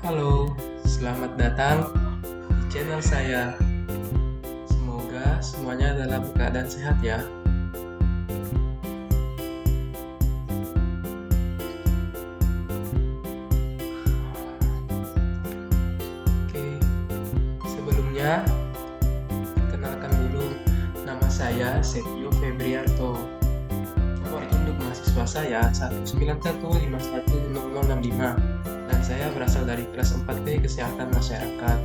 Halo, selamat datang di channel saya. Semoga semuanya dalam keadaan sehat ya. Oke, sebelumnya perkenalkan dulu, nama saya Setio Febriarto. Nomor induk mahasiswa saya 191510065 dan saya berasal dari kelas 4B Kesehatan Masyarakat.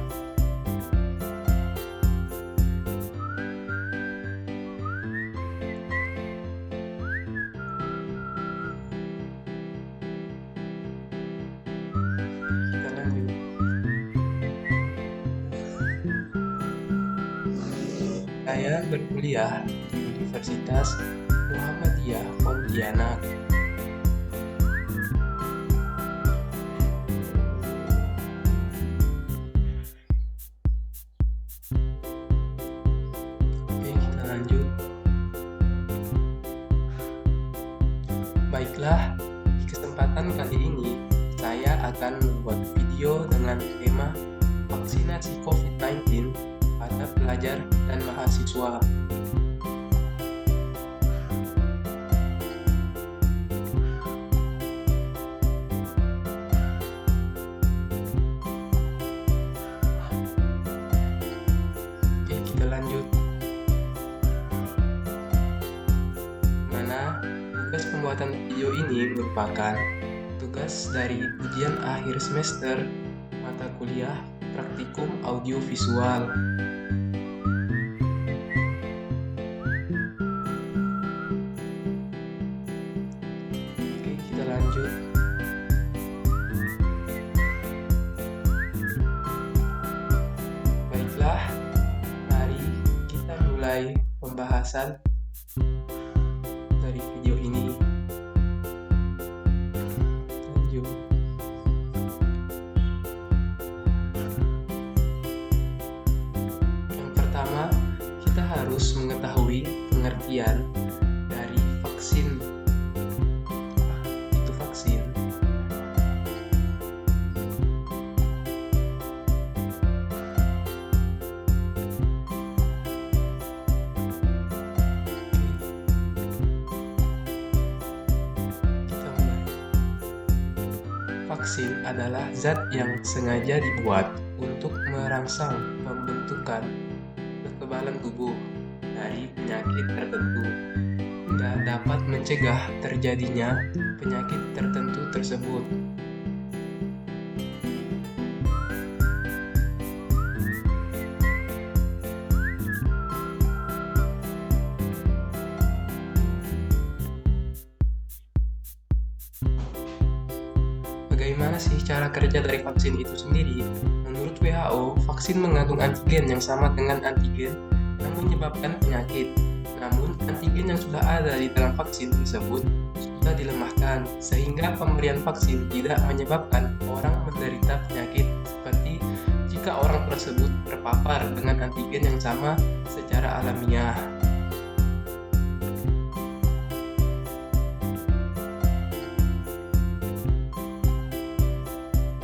Kita lanjut. Saya berkuliah di Universitas Muhammadiyah Pontianak. Oke, kita lanjut. Baiklah, di kesempatan kali ini saya akan membuat video dengan tema vaksinasi COVID-19 pada pelajar dan mahasiswa. Oke, kita lanjut. Mana tugas pembuatan video ini merupakan tugas dari ujian akhir semester mata kuliah praktikum audio visual. Oke, kita lanjut. Baiklah, mari kita mulai pembahasan dari video ini. Lanjut. Yang pertama, kita harus mengetahui pengertian dari vaksin. Itu vaksin. Kita mulai. Vaksin adalah zat yang sengaja dibuat untuk merangsang pembentukan kekebalan tubuh dari penyakit tertentu hingga dapat mencegah terjadinya penyakit tertentu tersebut. Bagaimana sih cara kerja dari vaksin itu sendiri? Menurut WHO, vaksin mengandung antigen yang sama dengan antigen yang menyebabkan penyakit. Namun, antigen yang sudah ada di dalam vaksin tersebut sudah dilemahkan, sehingga pemberian vaksin tidak menyebabkan orang menderita penyakit seperti jika orang tersebut terpapar dengan antigen yang sama secara alamiah.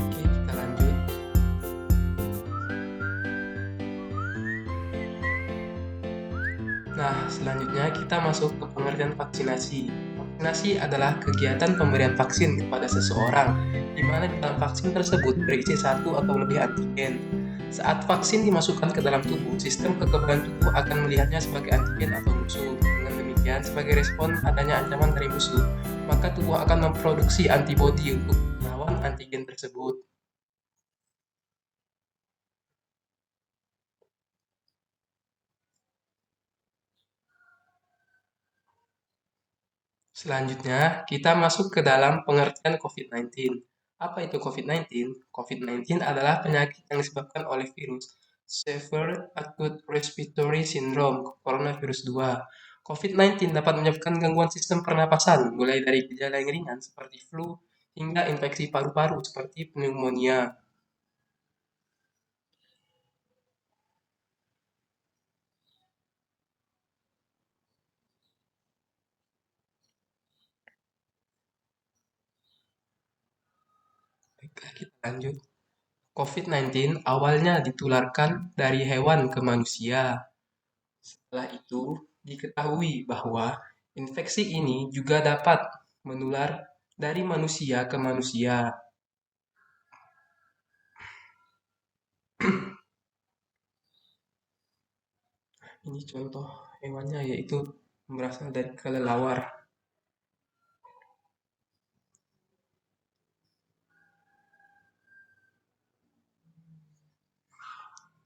Oke, kita lanjut. Nah, selanjutnya kita masuk ke pengertian vaksinasi. Vaksinasi adalah kegiatan pemberian vaksin kepada seseorang, di mana di dalam vaksin tersebut berisi satu atau lebih antigen. Saat vaksin dimasukkan ke dalam tubuh, sistem kekebalan tubuh akan melihatnya sebagai antigen atau musuh. Dengan demikian, sebagai respon adanya ancaman dari musuh, maka tubuh akan memproduksi antibodi untuk melawan antigen tersebut. Selanjutnya, kita masuk ke dalam pengertian COVID-19. Apa itu COVID-19? COVID-19 adalah penyakit yang disebabkan oleh virus Severe Acute Respiratory Syndrome coronavirus 2. COVID-19 dapat menyebabkan gangguan sistem pernapasan, mulai dari gejala yang ringan seperti flu hingga infeksi paru-paru seperti pneumonia. Baiklah, kita lanjut. COVID-19 awalnya ditularkan dari hewan ke manusia. Setelah itu, diketahui bahwa infeksi ini juga dapat menular dari manusia ke manusia. Ini contoh hewannya yaitu berasal dari kelelawar.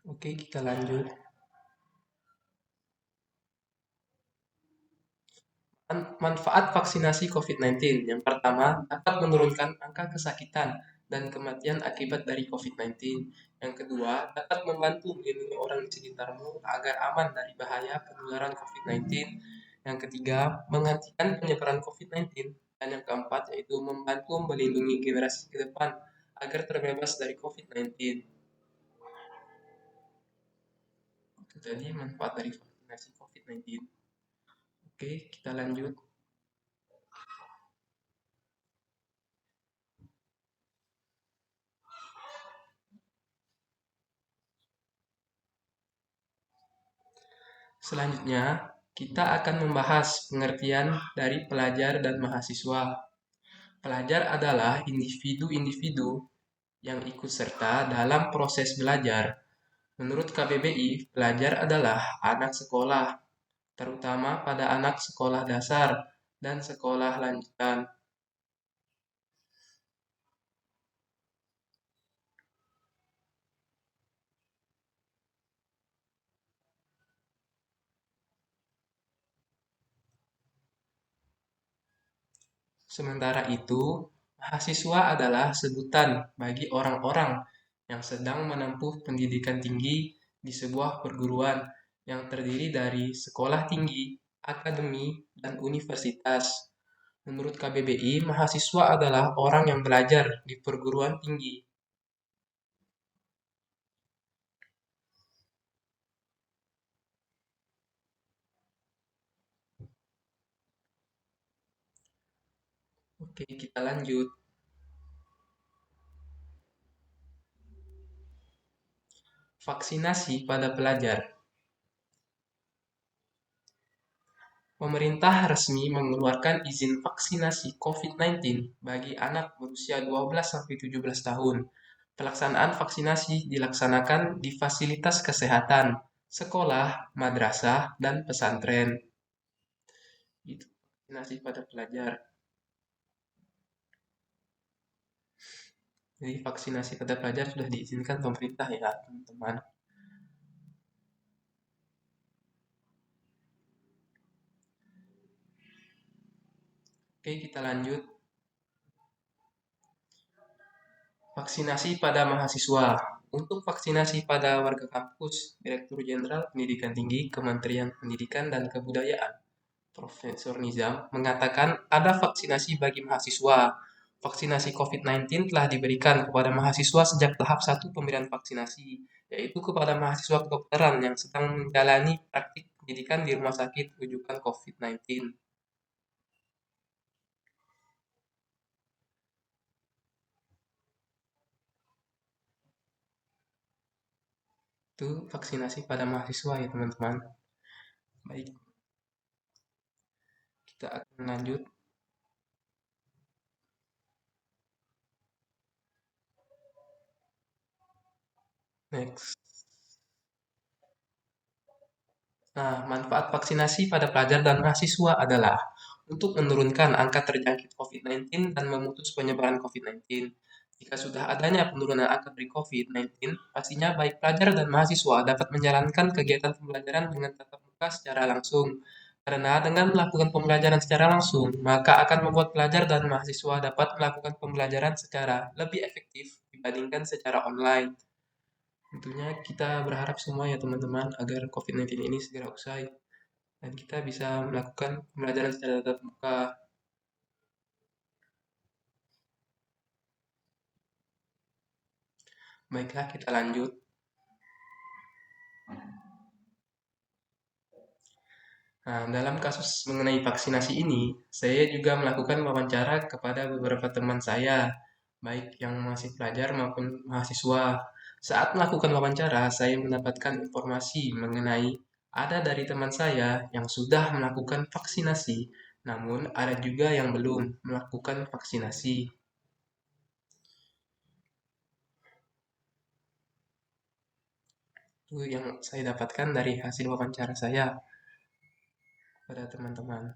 Oke, kita lanjut. Manfaat vaksinasi COVID-19. Yang pertama, dapat menurunkan angka kesakitan dan kematian akibat dari COVID-19. Yang kedua, dapat membantu melindungi orang di sekitarmu agar aman dari bahaya penularan COVID-19. Yang ketiga, menghentikan penyebaran COVID-19. Dan yang keempat, yaitu membantu melindungi generasi ke depan agar terbebas dari COVID-19. Itu tadi manfaat dari vaksinasi COVID-19. Oke, kita lanjut. Selanjutnya, kita akan membahas pengertian dari pelajar dan mahasiswa. Pelajar adalah individu-individu yang ikut serta dalam proses belajar. Menurut KBBI, pelajar adalah anak sekolah, terutama pada anak sekolah dasar dan sekolah lanjutan. Sementara itu, mahasiswa adalah sebutan bagi orang-orang yang sedang menempuh pendidikan tinggi di sebuah perguruan yang terdiri dari sekolah tinggi, akademi, dan universitas. Menurut KBBI, mahasiswa adalah orang yang belajar di perguruan tinggi. Oke, kita lanjut. Vaksinasi pada pelajar. Pemerintah resmi mengeluarkan izin vaksinasi COVID-19 bagi anak berusia 12-17 tahun. Pelaksanaan vaksinasi dilaksanakan di fasilitas kesehatan, sekolah, madrasah, dan pesantren. Itu vaksinasi pada pelajar. Jadi vaksinasi pada pelajar sudah diizinkan pemerintah ya, teman-teman. Oke, kita lanjut. Vaksinasi pada mahasiswa. Untuk vaksinasi pada warga kampus, Direktur Jenderal Pendidikan Tinggi Kementerian Pendidikan dan Kebudayaan, Profesor Nizam, mengatakan ada vaksinasi bagi mahasiswa. Vaksinasi COVID-19 telah diberikan kepada mahasiswa sejak tahap 1 pemberian vaksinasi, yaitu kepada mahasiswa kedokteran yang sedang menjalani praktik pendidikan di rumah sakit rujukan COVID-19. Itu vaksinasi pada mahasiswa ya teman-teman. Baik, kita akan lanjut. Next. Nah, manfaat vaksinasi pada pelajar dan mahasiswa adalah untuk menurunkan angka terjangkit COVID-19 dan memutus penyebaran COVID-19. Jika sudah adanya penurunan angka dari COVID-19, pastinya baik pelajar dan mahasiswa dapat menjalankan kegiatan pembelajaran dengan tatap muka secara langsung. Karena dengan melakukan pembelajaran secara langsung, maka akan membuat pelajar dan mahasiswa dapat melakukan pembelajaran secara lebih efektif dibandingkan secara online. Tentunya kita berharap semua ya teman-teman agar COVID-19 ini segera usai dan kita bisa melakukan pembelajaran secara tatap muka. Baiklah, kita lanjut. Nah, dalam kasus mengenai vaksinasi ini, saya juga melakukan wawancara kepada beberapa teman saya. baik yang masih pelajar maupun mahasiswa. Saat melakukan wawancara, saya mendapatkan informasi mengenai ada dari teman saya yang sudah melakukan vaksinasi, namun ada juga yang belum melakukan vaksinasi. Itu yang saya dapatkan dari hasil wawancara saya pada teman-teman.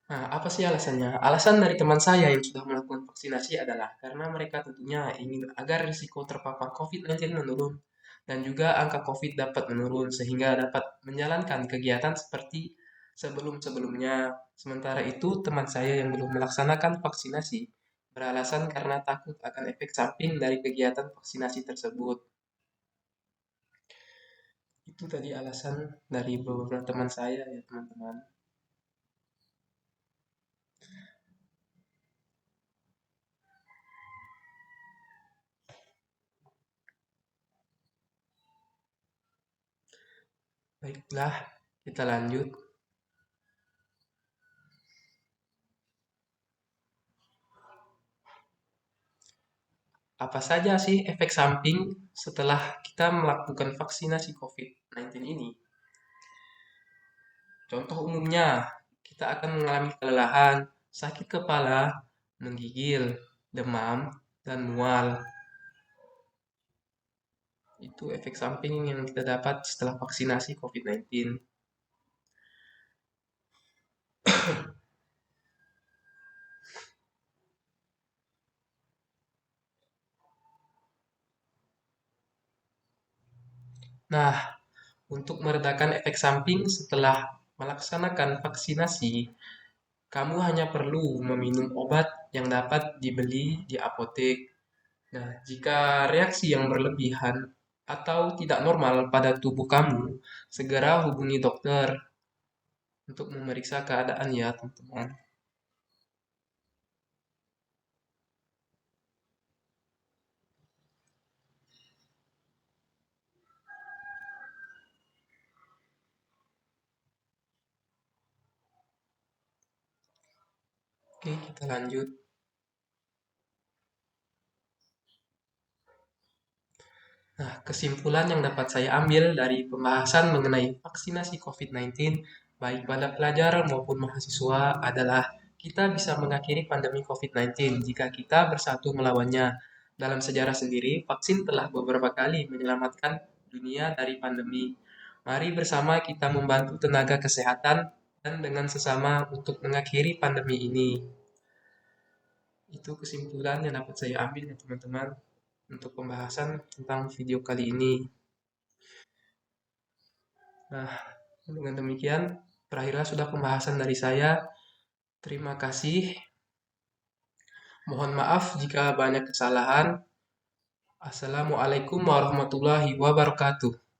Nah, apa sih alasannya? Alasan dari teman saya yang sudah melakukan vaksinasi adalah karena mereka tentunya ingin agar risiko terpapar COVID-19 menurun dan juga angka COVID dapat menurun sehingga dapat menjalankan kegiatan seperti sebelum-sebelumnya. Sementara itu, teman saya yang belum melaksanakan vaksinasi beralasan karena takut akan efek samping dari kegiatan vaksinasi tersebut. Itu tadi alasan dari beberapa teman saya ya, teman-teman. Baiklah, kita lanjut. Apa saja sih efek samping setelah kita melakukan vaksinasi COVID-19 ini? Contoh umumnya, kita akan mengalami kelelahan, sakit kepala, menggigil, demam, dan mual. Itu efek samping yang kita dapat setelah vaksinasi COVID-19. Nah, untuk meredakan efek samping setelah melaksanakan vaksinasi, kamu hanya perlu meminum obat yang dapat dibeli di apotek. Nah, jika reaksi yang berlebihan atau tidak normal pada tubuh kamu, segera hubungi dokter untuk memeriksa keadaan ya, teman-teman. Oke, kita lanjut. Nah, kesimpulan yang dapat saya ambil dari pembahasan mengenai vaksinasi COVID-19, baik pada pelajar maupun mahasiswa, adalah kita bisa mengakhiri pandemi COVID-19 jika kita bersatu melawannya. Dalam sejarah sendiri, vaksin telah beberapa kali menyelamatkan dunia dari pandemi. Mari bersama kita membantu tenaga kesehatan dan dengan sesama untuk mengakhiri pandemi ini. Itu kesimpulan yang dapat saya ambil ya teman-teman untuk pembahasan tentang video kali ini. Nah, dengan demikian, berakhirlah sudah pembahasan dari saya. Terima kasih. Mohon maaf jika banyak kesalahan. Assalamualaikum warahmatullahi wabarakatuh.